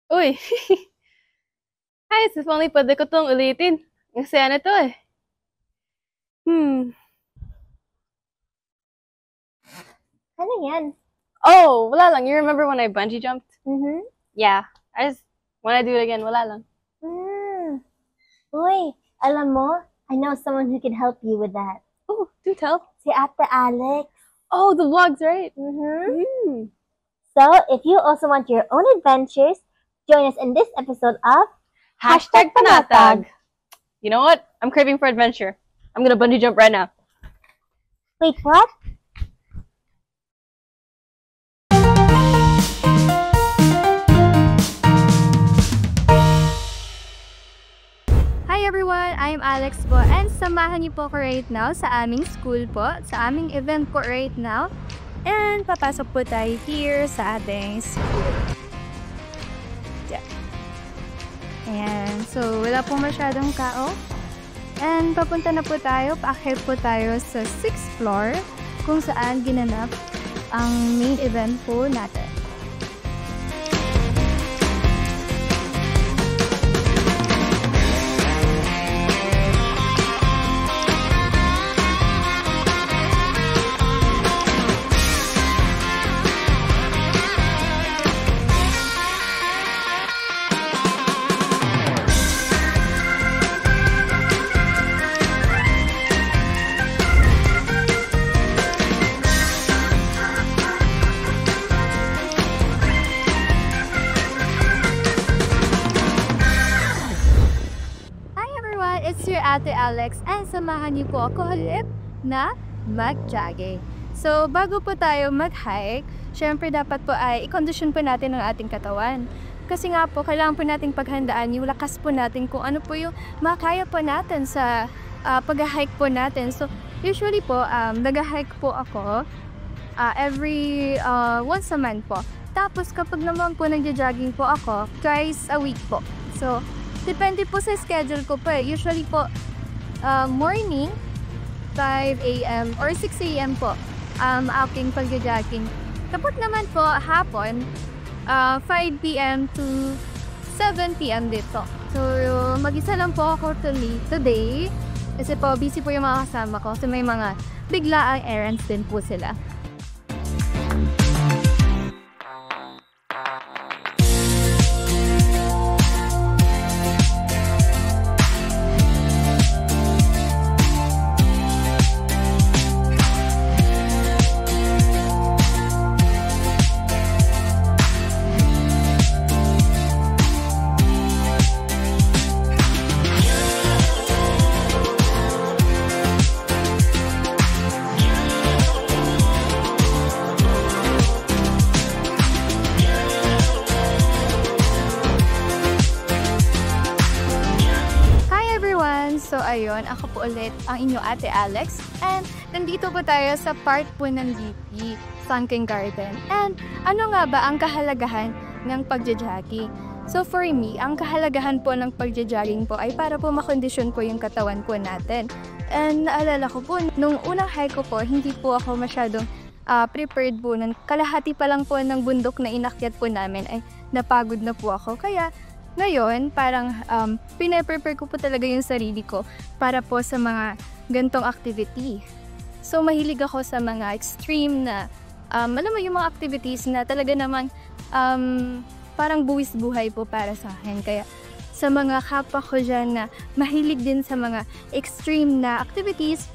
Uy, ay, if only pwede ko tong ulitin. Ang saya na to eh. Hmm. Ano yan? Oh, wala lang. You remember when I bungee jumped? Mm-hmm. Yeah. I just wanna do it again. Wala lang. Uy, alam mo, I know someone who can help you with that. Oh, do tell. Si Ate Alex. Oh, the vlogs, right? Mm-hmm. So, if you also want your own adventures, join us in this episode of Hashtag Panatag. You know what? I'm craving for adventure. I'm gonna bungee jump right now. Wait, what? Hi everyone! I'm Alex po and samahan niyo po ko right now sa aming school po, sa aming event po right now. And papasok po tayo here sa ating school. Yeah. Ayan. So, wala pong masyadong tao. And papunta na po tayo, paakyat po tayo sa 6th floor kung saan ginanap ang main event po natin. It's your Ate Alex and samahan niyo po ako ulit na mag-jogging. So, bago po tayo mag-hike, syempre dapat po ay i-condition po natin ang ating katawan. Kasi nga po, kailangan po nating paghandaan yung lakas po natin kung ano po yung makaya po natin sa pag-hike po natin. So, usually po, nag-hike po ako every once a month po. Tapos, kapag naman po nag-jogging po ako, twice a week po. So, depende po sa schedule ko po eh. Usually po, morning, 5 a.m. or 6 a.m. po, aking pag-jogging. Kapag naman po, hapon, 5 p.m. to 7 p.m. dito. So, mag-isa lang po ako today. Kasi po, busy po yung mga kasama ko. So, may mga biglaang errands din po sila. So ayun, ako po ulit ang inyong Ate Alex and nandito po tayo sa part po ng DP, Sunken Garden. And ano nga ba ang kahalagahan ng pagja-jogging? So for me, ang kahalagahan po ng pagja-jogging po ay para po makondisyon po yung katawan po natin. And naalala ko po, nung unang hike ko po, hindi po ako masyadong prepared po. Kalahati pa lang po ng bundok na inakyat po namin ay napagod na po ako. Kaya ngayon, parang pinaprepare ko po talaga yung sarili ko para po sa mga gantong activity. So, mahilig ako sa mga extreme na, alam mo yung mga activities na talaga naman parang buwis buhay po para sa akin. Kaya sa mga kapwa ko dyan na mahilig din sa mga extreme na activities,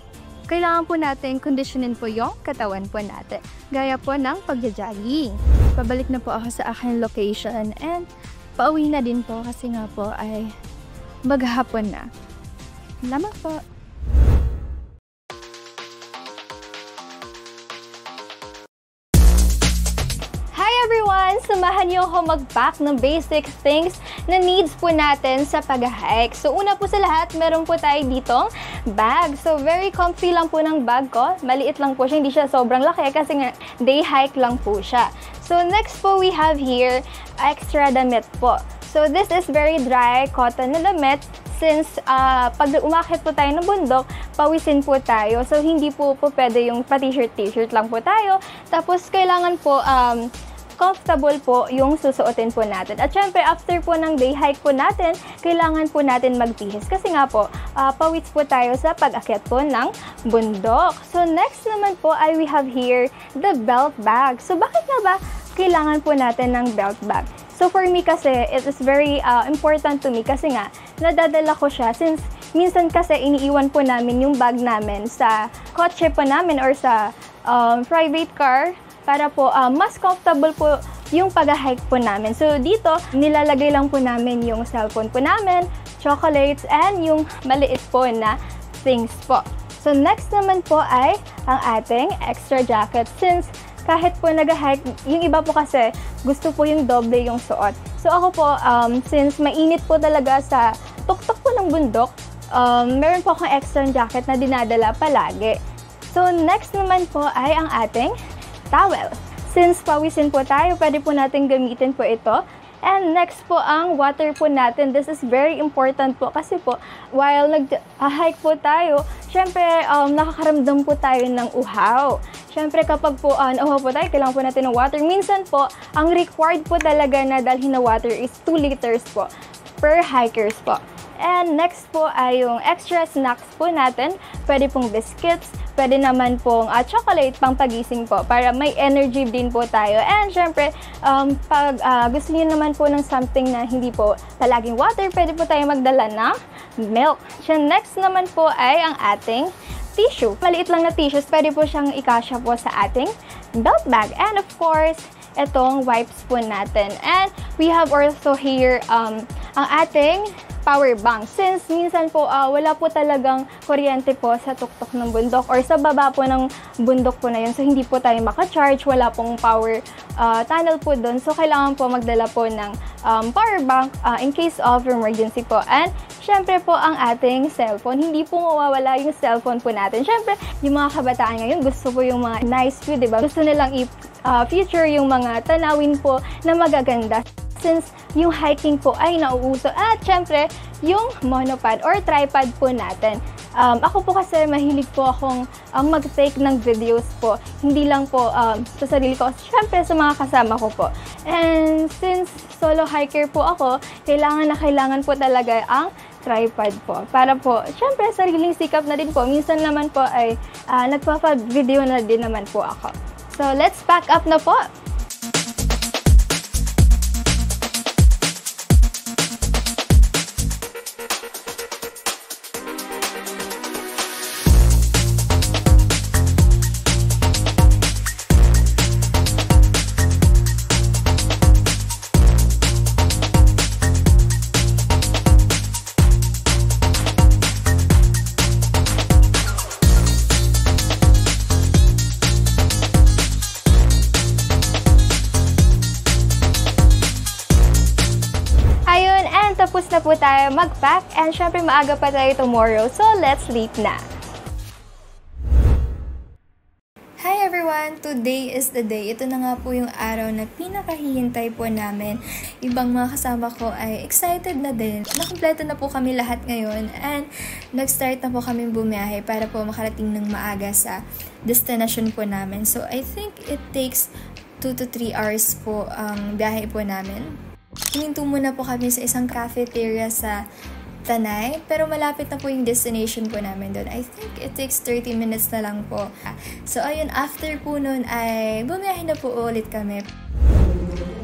kailangan po natin conditionin po yung katawan po natin. Gaya po ng pagja-jogging. Pabalik na po ako sa aking location and pauwi na din po kasi nga po ay maghapon na. Salamat po! Hi everyone! Samahan niyo ako mag-pack ng basic things na needs po natin sa pag-hike. So una po sa lahat, meron po tayo ditong bag. So very comfy lang po ng bag ko. Maliit lang po siya, hindi siya sobrang laki kasi nga day hike lang po siya. So next po we have here, extra damit po. So this is very dry cotton na damit since pag umakyat po tayo ng bundok, pawisin po tayo. So hindi po pwede yung pa-t-shirt lang po tayo. Tapos kailangan po comfortable po yung susuotin po natin. At syempre, after po ng day hike po natin, kailangan po natin magbihis. Kasi nga po, pawits po tayo sa pag-akyat po ng bundok. So next naman po ay we have here the belt bag. So bakit nga ba kailangan po natin ng belt bag? So for me kasi, it is very important to me kasi nga, nadadala ko siya since minsan kasi iniiwan po namin yung bag namin sa kotse po namin or sa private car para po mas comfortable po yung pag-hike po namin. So dito, nilalagay lang po namin yung cellphone po namin, chocolates, and yung maliit po na things po. So next naman po ay ang ating extra jacket since kahit po nag-hike, yung iba po kasi gusto po yung doble yung suot. So ako po, since mainit po talaga sa tuktok po ng bundok, meron po akong extra jacket na dinadala palagi. So next naman po ay ang ating towel. Since pawisin po tayo, pwede po natin gamitin po ito. And next po ang water po natin. This is very important po kasi po while nag-hike po tayo, syempre nakakaramdam po tayo ng uhaw. Syempre kapag po nauhaw po tayo, kailangan po natin ng water. Minsan po, ang required po talaga na dalhin na water is 2 liters po per hikers po. And next po ay yung extra snacks po natin. Pwede pong biscuits, pwede naman pong chocolate pang pagising po para may energy din po tayo. And syempre, pag gusto niyo naman po ng something na hindi po palaging water, pwede po tayo magdala ng milk. So next naman po ay ang ating tissue. Maliit lang na tissues, pwede po siyang ikasya po sa ating belt bag. And of course, itong wipes po natin. And we have also here ang ating power bank. Since minsan po wala po talagang kuryente po sa tuktok ng bundok or sa baba po ng bundok po na yun. So hindi po tayo maka-charge, wala pong power tunnel po doon. So kailangan po magdala po ng power bank in case of emergency po. And syempre po ang ating cellphone. Hindi po mawawala yung cellphone po natin. Syempre, yung mga kabataan ngayon gusto po yung mga nice view, diba? Gusto nilang i-feature yung mga tanawin po na magaganda. Since yung hiking po ay nauuso. At syempre, yung monopod or tripod po natin. Ako po kasi mahilig po akong mag-take ng videos po. Hindi lang po sa sarili ko. Syempre sa mga kasama ko po. And since solo hiker po ako, kailangan po talaga ang tripod po. Para po, syempre sariling sikap na din po. Minsan naman po ay nagpapa-video na din naman po ako. So let's pack up na po. Tapos na po tayo mag-pack and syempre maaga pa tayo tomorrow, so let's sleep na. Hi everyone! Today is the day. Ito na nga po yung araw na pinakahihintay po namin. Ibang mga kasama ko ay excited na din. Nakumpleto na po kami lahat ngayon and nag-start na po kami bumiyahe para po makarating ng maaga sa destination po namin. So I think it takes 2 to 3 hours po ang biyahe po namin. Hininto muna po kami sa isang cafeteria sa Tanay, pero malapit na po yung destination po namin doon. I think it takes 30 minutes na lang po. So ayun, after po nun ay bumiyahe na po ulit kami.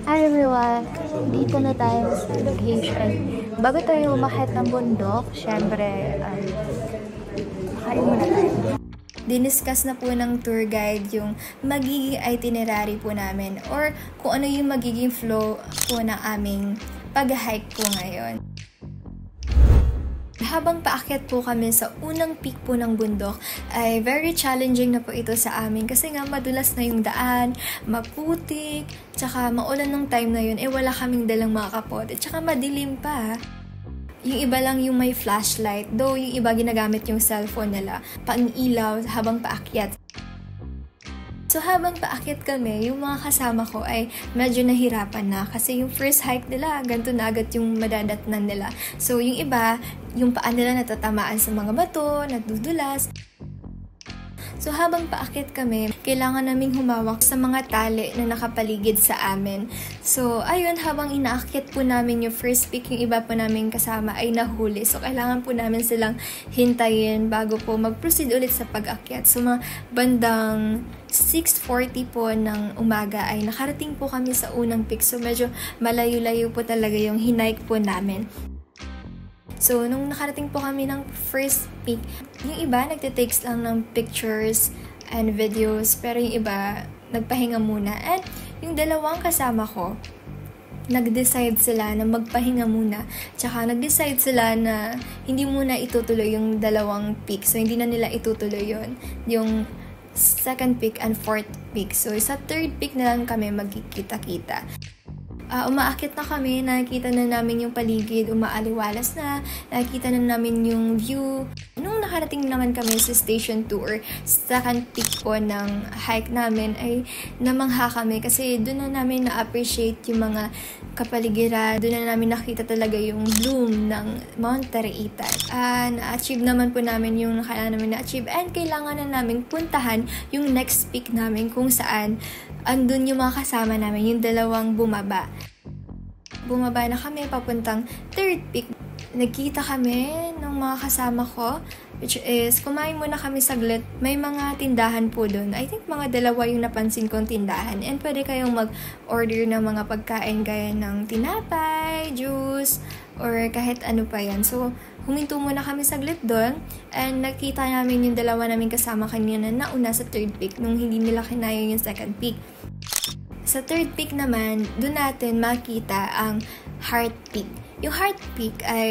Hi everyone! Dito na tayo sa location. Bago tayo umakyat ng bundok, syempre, kain muna tayo. Diniscuss na po ng tour guide yung magiging itinerary po namin or kung ano yung magiging flow po ng aming pag-hike po ngayon. Habang paakyat po kami sa unang peak po ng bundok, ay very challenging na po ito sa amin kasi nga madulas na yung daan, maputik, tsaka maulan ng time na yun, wala kaming dalang mga kapote, tsaka madilim pa. Yung iba lang yung may flashlight, though yung iba ginagamit yung cellphone nila, pang-ilaw habang paakyat. So habang paakyat kami, yung mga kasama ko ay medyo nahirapan na kasi yung first hike nila, ganito na agad yung madadatnan nila. So yung iba, yung paa nila natatamaan sa mga bato, nadudulas. So habang paakyat kami, kailangan naming humawak sa mga tali na nakapaligid sa amin. So ayun, habang inaakyat po namin yung first peak, yung iba po namin kasama ay nahuli. So kailangan po namin silang hintayin bago po mag-proceed ulit sa pag-akyat. So mga bandang 6:40 po ng umaga ay nakarating po kami sa unang peak. So medyo malayo-layo po talaga yung hinike po namin. So nung nakarating po kami ng first peak, yung iba nagte-takes lang ng pictures and videos, pero yung iba nagpahinga muna. And yung dalawang kasama ko, nag-decide sila na magpahinga muna. Tsaka nag-decide sila na hindi muna itutuloy yung dalawang peak. So hindi na nila itutuloy yon, yung second peak and fourth peak. So sa third peak na lang kami magkikita-kita. Umaakit na kami, nakikita na namin yung paligid, umaaliwalas na, nakikita na namin yung view. Nung nakarating naman kami sa station 2 or second peak po ng hike namin, ay namangha kami kasi doon na namin na-appreciate yung mga kapaligiran. Doon na namin nakita talaga yung bloom ng Mount Taraitan. Na-achieve naman po namin yung kailangan namin na-achieve, and kailangan na namin puntahan yung next peak namin kung saan andun yung mga kasama namin, yung dalawang bumaba. Bumaba na kami papuntang third peak. Nagkita kami ng mga kasama ko, which is, kumain muna kami saglit. May mga tindahan po doon. I think mga dalawa yung napansin kong tindahan. And pwede kayong mag-order ng mga pagkain gaya ng tinapay, juice, or kahit ano pa yan. So, huminto muna kami saglit doon, and nakita namin yung dalawa namin kasama kanina na una sa third peak nung hindi nila kinaya yung second peak. Sa third peak naman, doon natin makita ang Heart Peak. Yung Heart Peak ay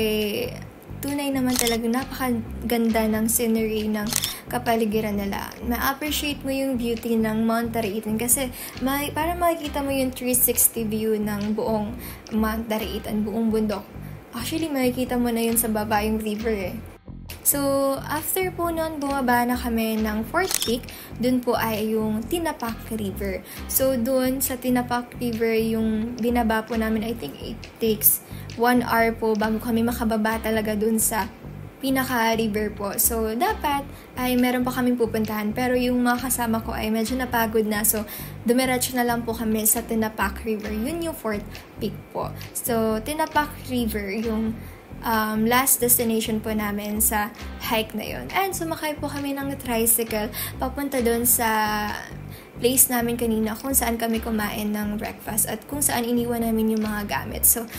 tunay naman talaga napakaganda ng scenery ng kapaligiran nila. Ma-appreciate mo yung beauty ng Mount Taraitan kasi para makikita mo yung 360 view ng buong Mount Taraitan, buong bundok. Actually, makikita mo na yun sa baba yung river eh. So, after po nun, bumaba na kami ng fourth peak. Dun po ay yung Tinapak River. So, dun sa Tinapak River, yung binaba po namin, I think it takes 1 hour po bago kami makababa talaga dun sa pinaka-river po. So, dapat ay meron pa kaming pupuntahan. Pero yung mga kasama ko ay medyo napagod na. So, dumiretso na lang po kami sa Tinapak River. Yun yung fourth peak po. So, Tinapak River, yung last destination po namin sa hike na yun. And sumakay po kami ng tricycle papunta doon sa place namin kanina kung saan kami kumain ng breakfast at kung saan iniwan namin yung mga gamit. So,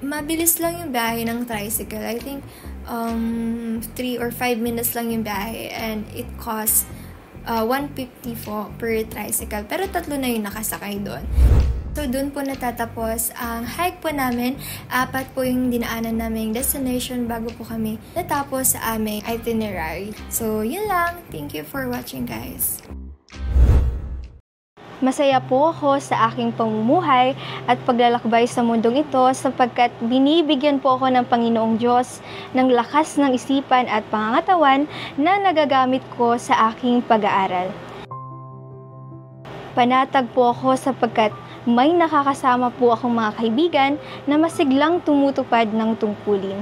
mabilis lang yung biyahe ng tricycle. I think 3 or 5 minutes lang yung biyahe, and it costs 150 po per tricycle. Pero 3 na yung nakasakay doon. So, doon po natatapos ang hike po namin. 4 po yung dinaanan naming destination bago po kami natapos sa aming itinerary. So, yun lang. Thank you for watching, guys. Masaya po ako sa aking pamumuhay at paglalakbay sa mundong ito sapagkat binibigyan po ako ng Panginoong Diyos ng lakas ng isipan at pangangatawan na nagagamit ko sa aking pag-aaral. Panatag po ako sapagkat may nakakasama po akong mga kaibigan na masiglang tumutupad ng tungkulin.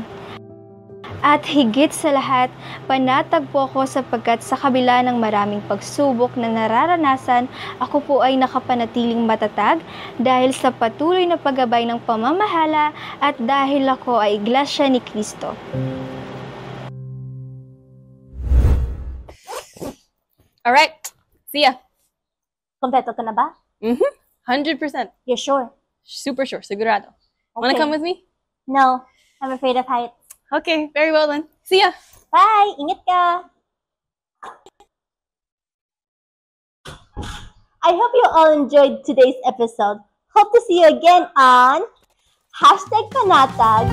At higit sa lahat, panatag po ako sapagkat sa kabila ng maraming pagsubok na nararanasan, ako po ay nakapanatiling matatag dahil sa patuloy na paggabay ng pamamahala at dahil ako ay Iglesia ni Cristo. Alright, see ya. Kompleto ka na ba? 100%. You're sure? Super sure, sigurado. Okay. Wanna come with me? No, I'm afraid of heights. Okay, very well then. See ya! Bye! Ingat ka! I hope you all enjoyed today's episode. Hope to see you again on #Panatag.